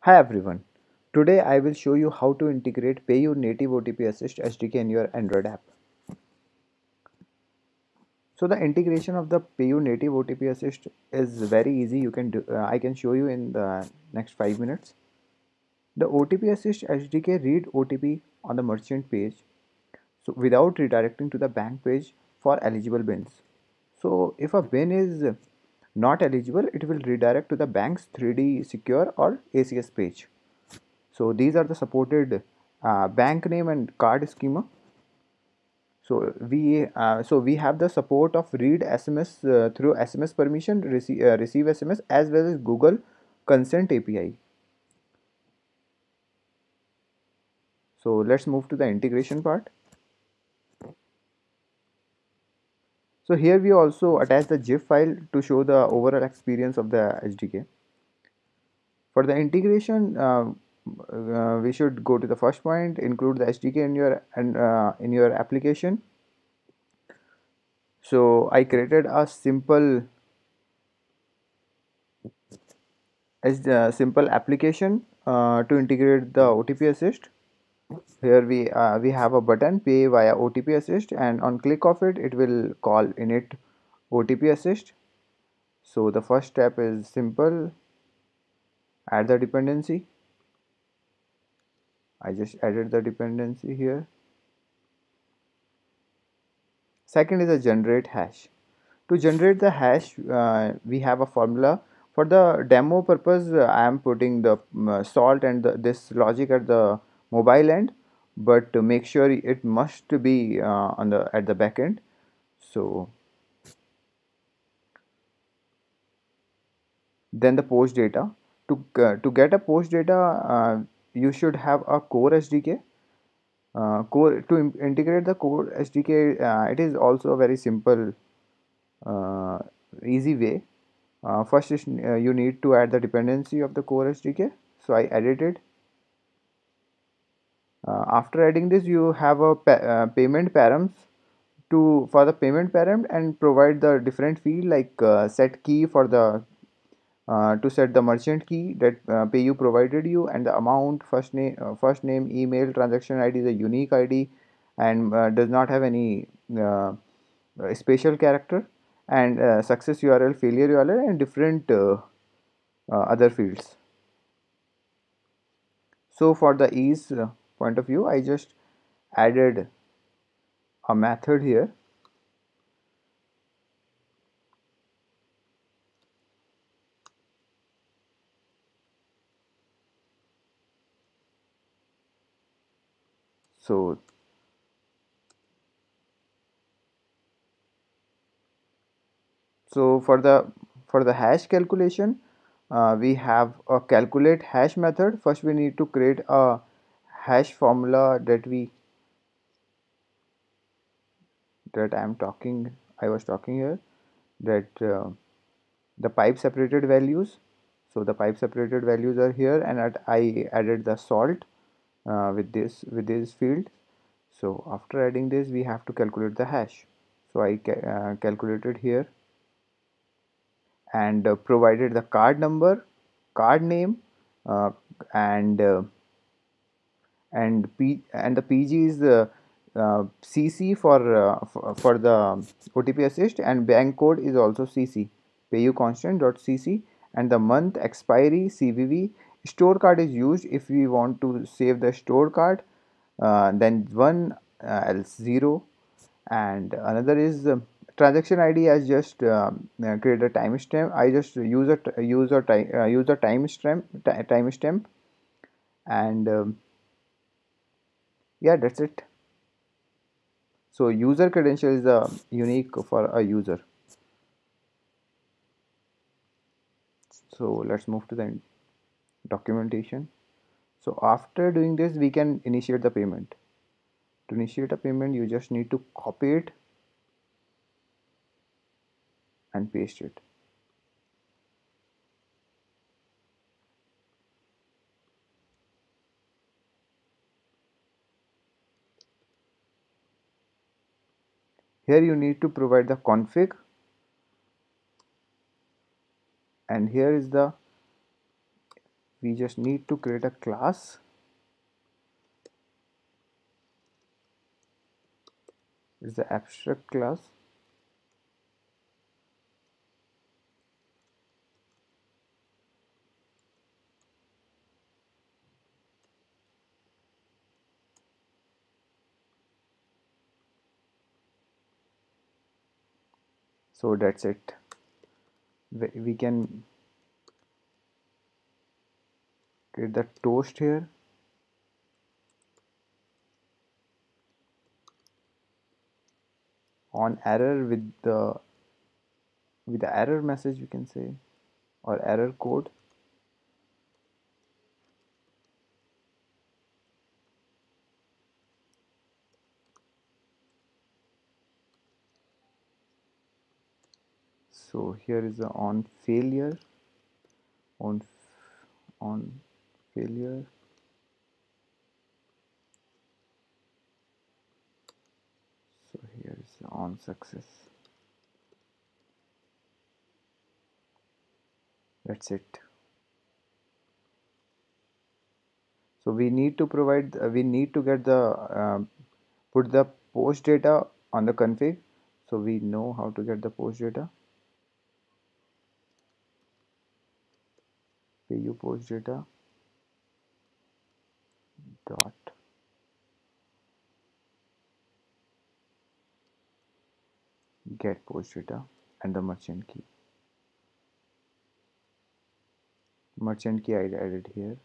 Hi everyone. Today I will show you how to integrate PayU native OTP Assist SDK in your Android app. So the integration of the PayU native OTP Assist is very easy. You can do. I can show you in the next 5 minutes. The OTP Assist SDK read OTP on the merchant page, so without redirecting to the bank page for eligible bins. So if a bin is not eligible, it will redirect to the bank's 3D secure or ACS page. So these are the supported bank name and card schema. So we have the support of read SMS through SMS permission, receive SMS, as well as Google Consent API. So let's move to the integration part. So here we also attach the GIF file to show the overall experience of the SDK. For the integration, we should go to the first point, include the SDK in your application. So I created a simple application to integrate the OTP Assist. Here we have a button pay via OTP Assist, and on click of it, it will call init OTP Assist. So the first step is simple: add the dependency. I just added the dependency here. Second is a generate hash. To generate the hash, we have a formula. For the demo purpose, I am putting the salt and this logic at the mobile end, but to make sure it must be on the at the back end. So then the post data. To get a post data, you should have a core SDK. Core to integrate the core SDK, it is also a very simple, uh, easy way. First is you need to add the dependency of the core SDK. So I added it. After adding this, you have a payment params to for the payment param and provide the different field like set key for the to set the merchant key that PayU provided you, and the amount, first name, email, transaction ID is a unique ID and does not have any special character, and success URL, failure URL, and different other fields. So for the ease point of view, I just added a method here. So for the hash calculation, we have a calculate hash method. First, we need to create a hash formula I was talking here, that the pipe separated values. So the pipe separated values are here, and I added the salt with this field. So after adding this, we have to calculate the hash. So I calculated here, and provided the card number, card name, uh, and the PG is CC for the OTP assist, and bank code is also CC, payu constant.cc, and the month, expiry, CVV. Store card is used if we want to save the store card, then one, else zero, and another is transaction ID. As just create a timestamp. I just use a timestamp, and yeah, that's it. So user credential is unique for a user. So let's move to the documentation. So after doing this, we can initiate the payment. To initiate a payment, you just need to copy it and paste it. Here you need to provide the config, and here is the we just need to create a class. It's the abstract class. So that's it. We can create the toast here. On error with the error message, we can say, or error code. So here is the on failure, on on failure. So here is the on success. That's it. So we need to provide, we need to get the put the post data on the config. So we know how to get the post data. Pu post data dot get post data and the merchant key. Merchant key I added here.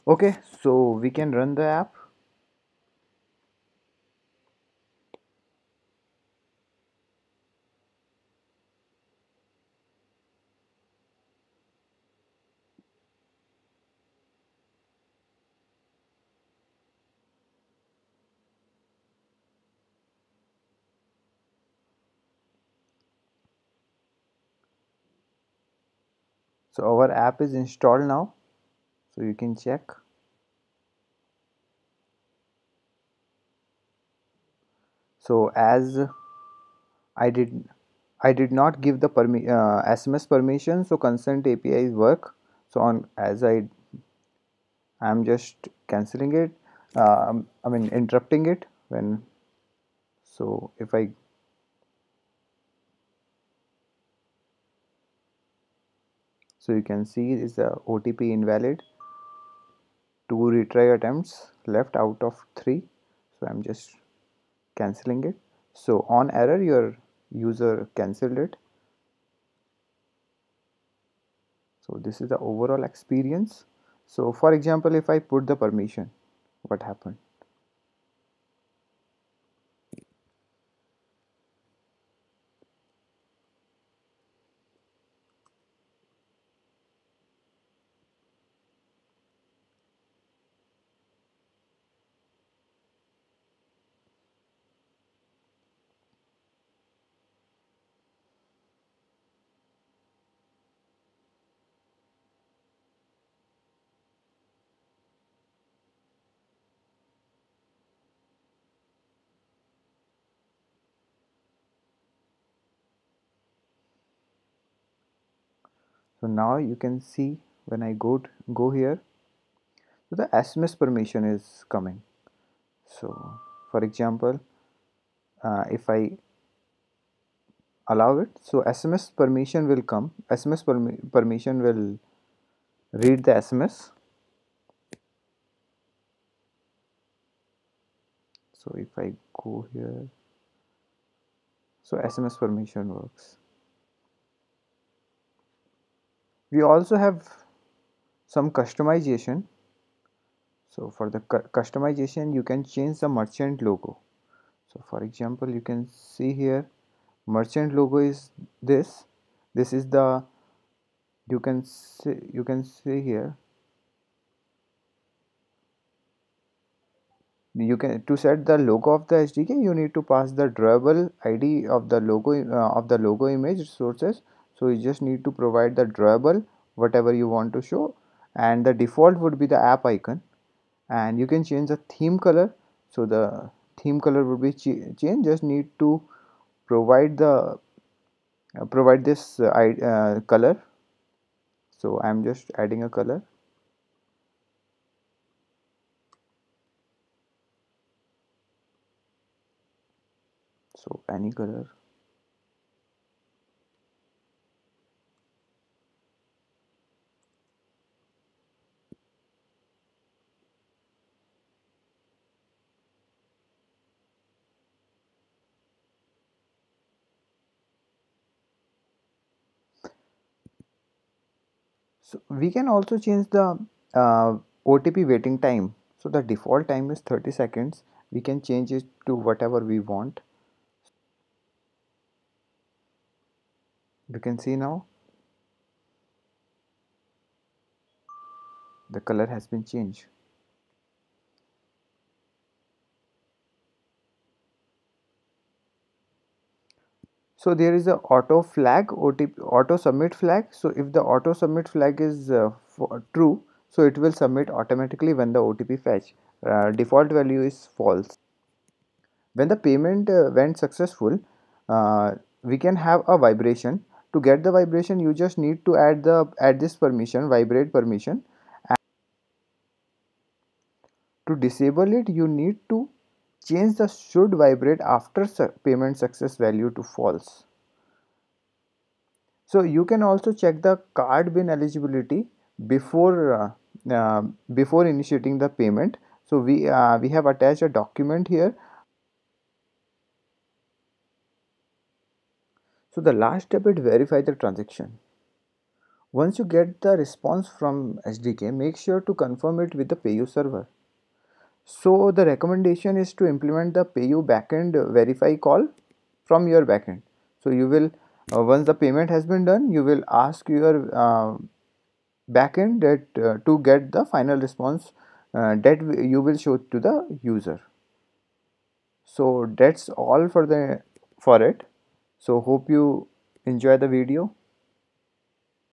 Okay, so we can run the app. So our app is installed now. So you can check. So as I did I did not give the SMS permission, so consent APIs work. So on as I'm just canceling it. I mean interrupting it when. So if I so you can see is the OTP invalid. 2 retry attempts left out of 3. So I'm just canceling it. So on error your user cancelled it. So this is the overall experience. So for example, if I put the permission, what happened? So now you can see when I go here, so the SMS permission is coming. So for example, if I allow it, so SMS permission will come. Permission will read the SMS. So if I go here, so SMS permission works. We also have some customization. So for the customization, you can change the merchant logo. So for example, you can see here merchant logo is this. This is the you can see here. You can, to set the logo of the SDK, you need to pass the drawable ID of the logo image sources. So you just need to provide the drawable whatever you want to show, and the default would be the app icon. And you can change the theme color. So the theme color would be changed. Just need to provide the provide this color. So I'm just adding a color. So any color. So we can also change the OTP waiting time. So the default time is 30 seconds. We can change it to whatever we want. You can see now the color has been changed. So there is a auto flag, OTP auto submit flag. So if the auto submit flag is true, so it will submit automatically when the OTP fetch. Default value is false. When the payment went successful, we can have a vibration. To get the vibration, you just need to add this permission, vibrate permission. To disable it, you need to change the should vibrate after payment success value to false. So you can also check the card bin eligibility before before initiating the payment. So we have attached a document here. So the last step is verify the transaction. Once you get the response from SDK, make sure to confirm it with the PayU server. So the recommendation is to implement the PayU backend verify call from your backend. So you will once the payment has been done, you will ask your backend that to get the final response that you will show to the user. So that's all for it. So hope you enjoy the video.